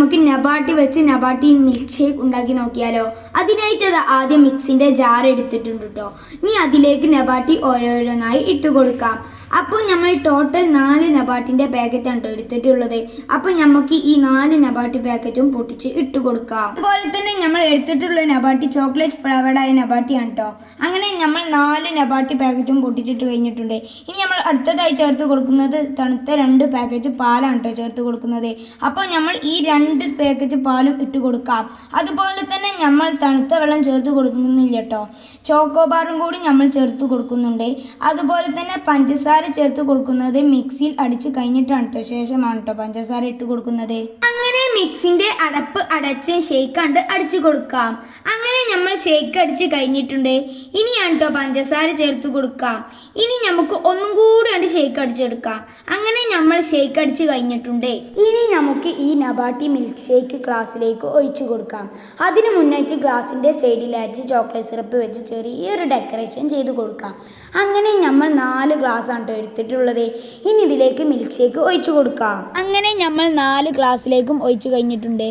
നമുക്ക് നബാട്ടി വെച്ച് നബാട്ടി milk shake ഉണ്ടാക്കി നോക്കിയാലോ? അതിനായിട്ട് ആദ്യം മിക്സിൻ്റെ ജാർ എടുത്തിട്ടുണ്ട് കേട്ടോ. ഇനി അതിലേക്ക് നബാട്ടി ഓരോരോന്നായി ഇട്ട് കൊടുക്കാം. അപ്പോൾ നമ്മൾ ടോട്ടൽ 4 നബാട്ടിൻ്റെ പാക്കറ്റാണ് കേട്ടോ എടുത്തിട്ടുള്ളത്. അപ്പോൾ നമുക്ക് ഈ 4 നബാട്ടി പാക്കറ്റും പൊട്ടിച്ച് ഇട്ട് കൊടുക്കാം. അതുപോലെ തന്നെ നമ്മൾ എടുത്തിട്ടുള്ള നബാട്ടി ചോക്ലേറ്റ് ഫ്ലേവർഡായ നബാട്ടിയാണ് കേട്ടോ. അങ്ങനെ നമ്മൾ 4 നബാട്ടി പാക്കറ്റും പൊട്ടിച്ചിട്ട് കഴിഞ്ഞിട്ടുണ്ട്. ഇനി നമ്മൾ അടുത്തതായി ചേർത്ത് കൊടുക്കുന്നത് തണുത്ത 2 പാക്കറ്റ് പാലാണ് കേട്ടോ ചേർത്ത് കൊടുക്കുന്നത്. അപ്പോൾ നമ്മൾ ഈ 2 പാക്കറ്റ് പാലും ഇട്ട് കൊടുക്കാം. അതുപോലെ തന്നെ നമ്മൾ തണുത്ത വെള്ളം ചേർത്ത് കൊടുക്കുന്നില്ല കേട്ടോ. ചോക്കോബാറും കൂടി നമ്മൾ ചേർത്ത് കൊടുക്കുന്നുണ്ട്. അതുപോലെ തന്നെ പഞ്ചസാര ചേർത്ത് കൊടുക്കുന്നത് മിക്സിയിൽ അടിച്ച് കഴിഞ്ഞിട്ടാണ് കേട്ടോ, ശേഷമാണ് കേട്ടോ പഞ്ചസാര ഇട്ട് കൊടുക്കുന്നത്. അങ്ങനെ മിക്സിന്റെ അടപ്പ് അടച്ച് ഷേക്ക് അടിച്ചു കൊടുക്കാം. അങ്ങനെ നമ്മൾ ഷേക്ക് അടിച്ച് കഴിഞ്ഞിട്ടുണ്ട്. ഇനിയാണ് കേട്ടോ പഞ്ചസാര ചേർത്ത് കൊടുക്കാം. ഇനി നമുക്ക് ഒന്നും കൂടി ഷേക്ക് അടിച്ചെടുക്കാം. അങ്ങനെ നമ്മൾ ഷേക്ക് അടിച്ച് കഴിഞ്ഞിട്ടുണ്ട്. ഇനി നമുക്ക് ഈ നബാട്ടി മിൽക്ക് ഷേക്ക് ഗ്ലാസ്സിലേക്ക് ഒഴിച്ചു കൊടുക്കാം. അതിന് മുന്നായിട്ട് ഗ്ലാസിൻ്റെ സൈഡിലായിട്ട് ചോക്ലേറ്റ് സിറപ്പ് വെച്ച് ചെറിയൊരു ഡെക്കറേഷൻ ചെയ്ത് കൊടുക്കാം. അങ്ങനെ നമ്മൾ 4 ഗ്ലാസ്സാണ് കേട്ടോ എടുത്തിട്ടുള്ളത്. ഇനി ഇതിലേക്ക് മിൽക്ക് ഷേക്ക് ഒഴിച്ചു കൊടുക്കാം. അങ്ങനെ നമ്മൾ 4 ഗ്ലാസ്സിലേക്കും ഒഴിച്ചു കഴിഞ്ഞിട്ടുണ്ട്.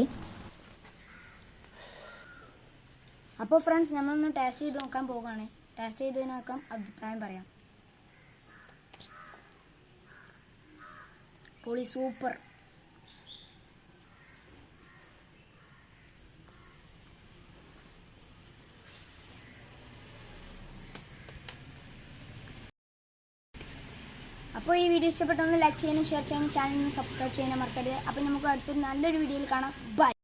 അപ്പോൾ ഫ്രണ്ട്സ്, നമ്മളൊന്ന് ടേസ്റ്റ് ചെയ്ത് നോക്കാൻ പോകുകയാണ്. ടേസ്റ്റ് ചെയ്ത് നോക്കാം, അഭിപ്രായം പറയാം. പൊളി, സൂപ്പർ. അപ്പോൾ ഈ വീഡിയോ ഇഷ്ടപ്പെട്ടൊന്ന് ലൈക്ക് ചെയ്യാനും ഷെയർ ചെയ്യാനും ചാനൽ സബ്സ്ക്രൈബ് ചെയ്യാനും മറക്കരുത്. അപ്പോൾ നമുക്ക് അടുത്തൊരു നല്ലൊരു വീഡിയോയിൽ കാണാം. ബൈ.